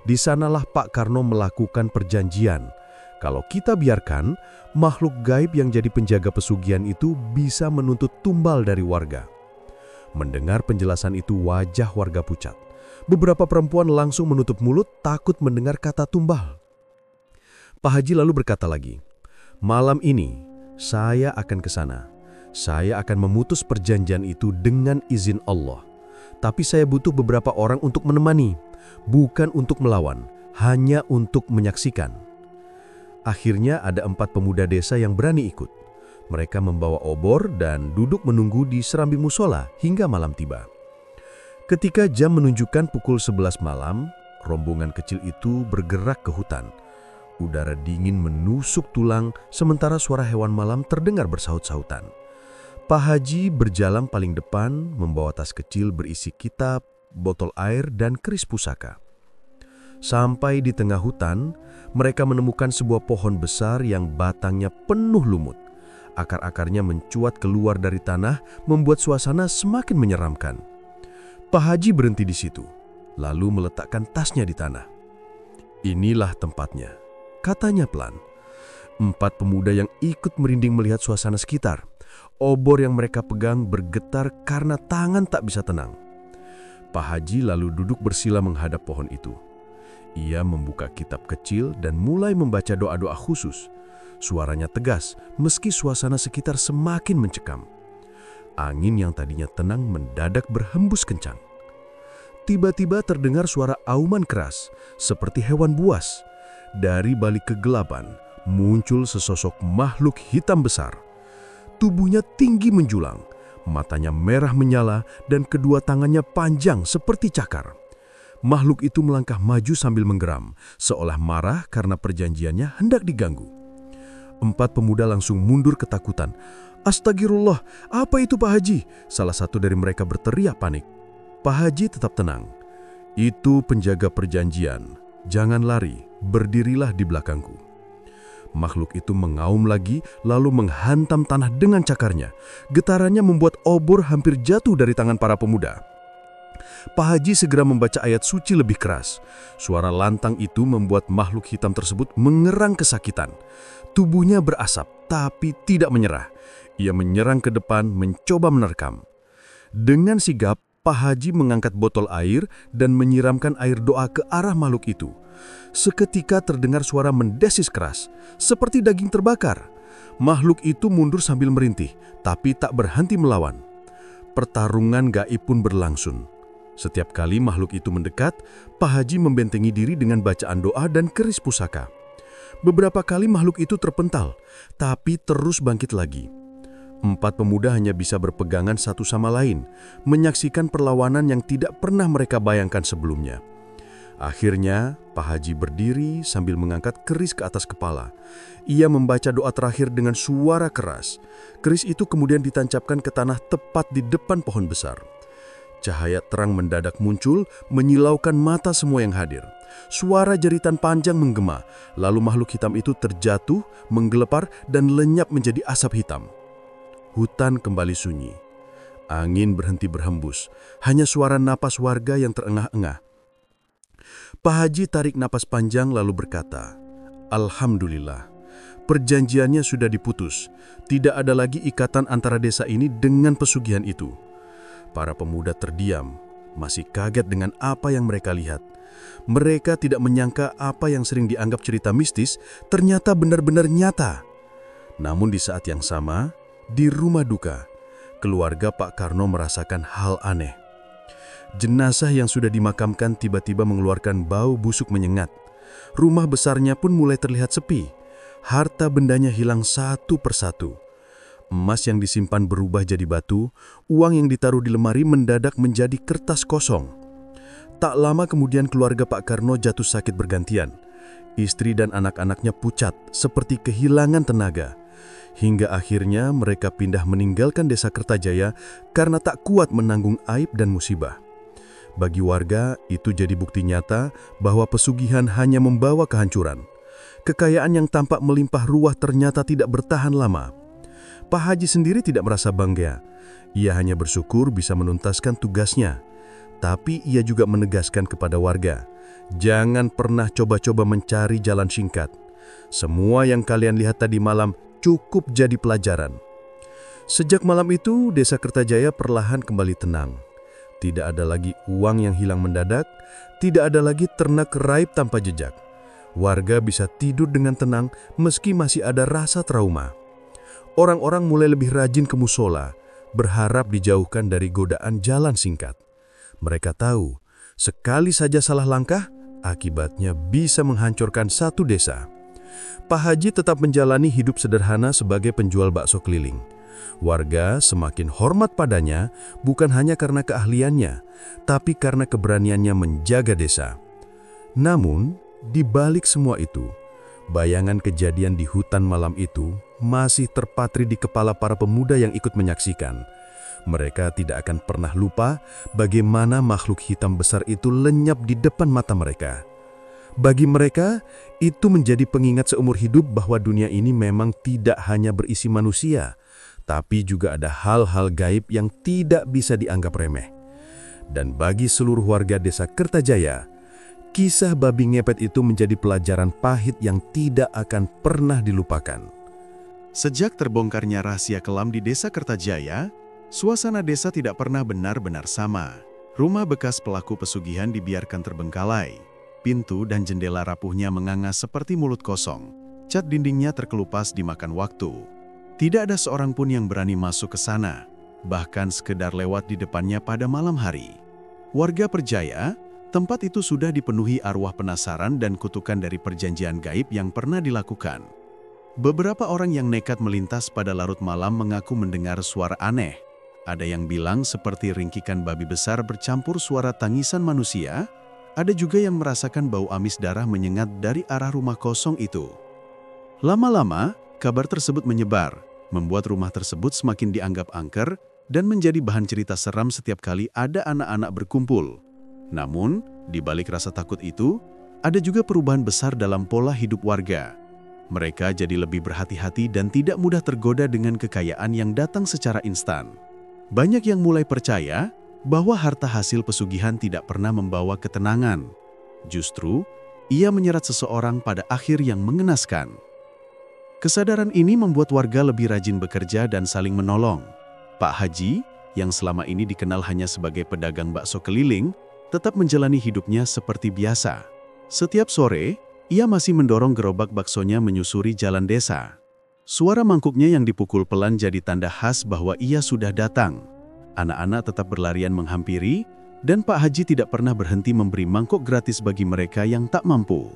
Di sanalah Pak Karno melakukan perjanjian. Kalau kita biarkan, makhluk gaib yang jadi penjaga pesugihan itu bisa menuntut tumbal dari warga." Mendengar penjelasan itu, wajah warga pucat. Beberapa perempuan langsung menutup mulut takut mendengar kata tumbal. Pak Haji lalu berkata lagi, "Malam ini saya akan ke sana. Saya akan memutus perjanjian itu dengan izin Allah. Tapi saya butuh beberapa orang untuk menemani, bukan untuk melawan, hanya untuk menyaksikan." Akhirnya ada 4 pemuda desa yang berani ikut. Mereka membawa obor dan duduk menunggu di serambi musola hingga malam tiba. Ketika jam menunjukkan pukul 11 malam, rombongan kecil itu bergerak ke hutan. Udara dingin menusuk tulang, sementara suara hewan malam terdengar bersaut-sautan. Pak Haji berjalan paling depan, membawa tas kecil berisi kitab, botol air, dan keris pusaka. Sampai di tengah hutan, mereka menemukan sebuah pohon besar yang batangnya penuh lumut. Akar-akarnya mencuat keluar dari tanah, membuat suasana semakin menyeramkan. Pak Haji berhenti di situ, lalu meletakkan tasnya di tanah. "Inilah tempatnya," katanya pelan. 4 pemuda yang ikut merinding melihat suasana sekitar. Obor yang mereka pegang bergetar karena tangan tak bisa tenang. Pak Haji lalu duduk bersila menghadap pohon itu. Ia membuka kitab kecil dan mulai membaca doa-doa khusus. Suaranya tegas, meski suasana sekitar semakin mencekam. Angin yang tadinya tenang mendadak berhembus kencang. Tiba-tiba terdengar suara auman keras, seperti hewan buas. Dari balik kegelapan, muncul sesosok makhluk hitam besar. Tubuhnya tinggi menjulang, matanya merah menyala, dan kedua tangannya panjang seperti cakar. Makhluk itu melangkah maju sambil menggeram, seolah marah karena perjanjiannya hendak diganggu. 4 pemuda langsung mundur ketakutan. "Astagfirullah, apa itu Pak Haji?" Salah satu dari mereka berteriak panik. Pak Haji tetap tenang. "Itu penjaga perjanjian. Jangan lari, berdirilah di belakangku." Makhluk itu mengaum lagi, lalu menghantam tanah dengan cakarnya. Getarannya membuat obor hampir jatuh dari tangan para pemuda. Pak Haji segera membaca ayat suci lebih keras. Suara lantang itu membuat makhluk hitam tersebut mengerang kesakitan. Tubuhnya berasap, tapi tidak menyerah. Ia menyerang ke depan, mencoba menerkam. Dengan sigap, Pak Haji mengangkat botol air dan menyiramkan air doa ke arah makhluk itu. Seketika terdengar suara mendesis keras, seperti daging terbakar. Makhluk itu mundur sambil merintih, tapi tak berhenti melawan. Pertarungan gaib pun berlangsung. Setiap kali makhluk itu mendekat, Pak Haji membentengi diri dengan bacaan doa dan keris pusaka. Beberapa kali makhluk itu terpental, tapi terus bangkit lagi. 4 pemuda hanya bisa berpegangan satu sama lain, menyaksikan perlawanan yang tidak pernah mereka bayangkan sebelumnya. Akhirnya, Pak Haji berdiri sambil mengangkat keris ke atas kepala. Ia membaca doa terakhir dengan suara keras. Keris itu kemudian ditancapkan ke tanah tepat di depan pohon besar. Cahaya terang mendadak muncul, menyilaukan mata semua yang hadir. Suara jeritan panjang menggema, lalu makhluk hitam itu terjatuh, menggelepar, dan lenyap menjadi asap hitam. Hutan kembali sunyi. Angin berhenti berhembus, hanya suara napas warga yang terengah-engah. Pak Haji tarik napas panjang lalu berkata, "Alhamdulillah, perjanjiannya sudah diputus. Tidak ada lagi ikatan antara desa ini dengan pesugihan itu." Para pemuda terdiam, masih kaget dengan apa yang mereka lihat. Mereka tidak menyangka apa yang sering dianggap cerita mistis ternyata benar-benar nyata. Namun di saat yang sama, di rumah duka, keluarga Pak Karno merasakan hal aneh. Jenazah yang sudah dimakamkan tiba-tiba mengeluarkan bau busuk menyengat. Rumah besarnya pun mulai terlihat sepi. Harta bendanya hilang satu persatu. Emas yang disimpan berubah jadi batu, uang yang ditaruh di lemari mendadak menjadi kertas kosong. Tak lama kemudian keluarga Pak Karno jatuh sakit bergantian. Istri dan anak-anaknya pucat, seperti kehilangan tenaga. Hingga akhirnya mereka pindah meninggalkan desa Kertajaya karena tak kuat menanggung aib dan musibah. Bagi warga, itu jadi bukti nyata bahwa pesugihan hanya membawa kehancuran. Kekayaan yang tampak melimpah ruah ternyata tidak bertahan lama. Pak Haji sendiri tidak merasa bangga. Ia hanya bersyukur bisa menuntaskan tugasnya. Tapi ia juga menegaskan kepada warga, jangan pernah coba-coba mencari jalan singkat. Semua yang kalian lihat tadi malam cukup jadi pelajaran. Sejak malam itu, desa Kertajaya perlahan kembali tenang. Tidak ada lagi uang yang hilang mendadak, tidak ada lagi ternak raib tanpa jejak. Warga bisa tidur dengan tenang meski masih ada rasa trauma. Orang-orang mulai lebih rajin ke musola, berharap dijauhkan dari godaan jalan singkat. Mereka tahu, sekali saja salah langkah, akibatnya bisa menghancurkan satu desa. Pak Haji tetap menjalani hidup sederhana sebagai penjual bakso keliling. Warga semakin hormat padanya bukan hanya karena keahliannya, tapi karena keberaniannya menjaga desa. Namun, di balik semua itu, bayangan kejadian di hutan malam itu masih terpatri di kepala para pemuda yang ikut menyaksikan. Mereka tidak akan pernah lupa bagaimana makhluk hitam besar itu lenyap di depan mata mereka. Bagi mereka, itu menjadi pengingat seumur hidup bahwa dunia ini memang tidak hanya berisi manusia, tapi juga ada hal-hal gaib yang tidak bisa dianggap remeh. Dan bagi seluruh warga desa Kertajaya, kisah babi ngepet itu menjadi pelajaran pahit yang tidak akan pernah dilupakan. Sejak terbongkarnya rahasia kelam di desa Kertajaya, suasana desa tidak pernah benar-benar sama. Rumah bekas pelaku pesugihan dibiarkan terbengkalai. Pintu dan jendela rapuhnya menganga seperti mulut kosong. Cat dindingnya terkelupas dimakan waktu. Tidak ada seorang pun yang berani masuk ke sana, bahkan sekedar lewat di depannya pada malam hari. Warga percaya, tempat itu sudah dipenuhi arwah penasaran dan kutukan dari perjanjian gaib yang pernah dilakukan. Beberapa orang yang nekat melintas pada larut malam mengaku mendengar suara aneh. Ada yang bilang seperti ringkikan babi besar bercampur suara tangisan manusia. Ada juga yang merasakan bau amis darah menyengat dari arah rumah kosong itu. Lama-lama, kabar tersebut menyebar, membuat rumah tersebut semakin dianggap angker dan menjadi bahan cerita seram setiap kali ada anak-anak berkumpul. Namun, di balik rasa takut itu, ada juga perubahan besar dalam pola hidup warga. Mereka jadi lebih berhati-hati dan tidak mudah tergoda dengan kekayaan yang datang secara instan. Banyak yang mulai percaya bahwa harta hasil pesugihan tidak pernah membawa ketenangan. Justru, ia menyerat seseorang pada akhir yang mengenaskan. Kesadaran ini membuat warga lebih rajin bekerja dan saling menolong. Pak Haji, yang selama ini dikenal hanya sebagai pedagang bakso keliling, tetap menjalani hidupnya seperti biasa. Setiap sore, ia masih mendorong gerobak baksonya menyusuri jalan desa. Suara mangkuknya yang dipukul pelan jadi tanda khas bahwa ia sudah datang. Anak-anak tetap berlarian menghampiri, dan Pak Haji tidak pernah berhenti memberi mangkuk gratis bagi mereka yang tak mampu.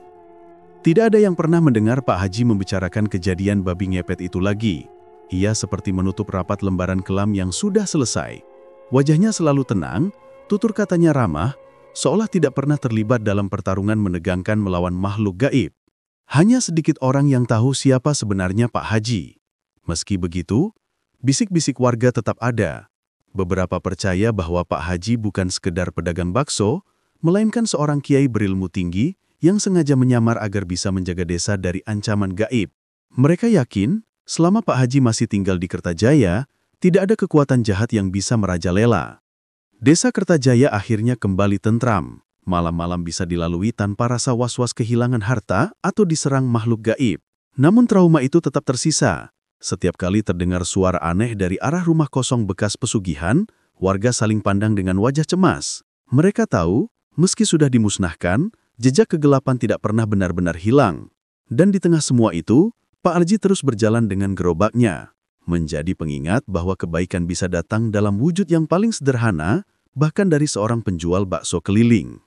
Tidak ada yang pernah mendengar Pak Haji membicarakan kejadian babi ngepet itu lagi. Ia seperti menutup rapat lembaran kelam yang sudah selesai. Wajahnya selalu tenang, tutur katanya ramah, seolah tidak pernah terlibat dalam pertarungan menegangkan melawan makhluk gaib. Hanya sedikit orang yang tahu siapa sebenarnya Pak Haji. Meski begitu, bisik-bisik warga tetap ada. Beberapa percaya bahwa Pak Haji bukan sekedar pedagang bakso, melainkan seorang kiai berilmu tinggi yang sengaja menyamar agar bisa menjaga desa dari ancaman gaib. Mereka yakin, selama Pak Haji masih tinggal di Kertajaya, tidak ada kekuatan jahat yang bisa merajalela. Desa Kertajaya akhirnya kembali tentram. Malam-malam bisa dilalui tanpa rasa was-was kehilangan harta atau diserang makhluk gaib. Namun trauma itu tetap tersisa. Setiap kali terdengar suara aneh dari arah rumah kosong bekas pesugihan, warga saling pandang dengan wajah cemas. Mereka tahu, meski sudah dimusnahkan, jejak kegelapan tidak pernah benar-benar hilang. Dan di tengah semua itu, Pak Haji terus berjalan dengan gerobaknya, menjadi pengingat bahwa kebaikan bisa datang dalam wujud yang paling sederhana, bahkan dari seorang penjual bakso keliling.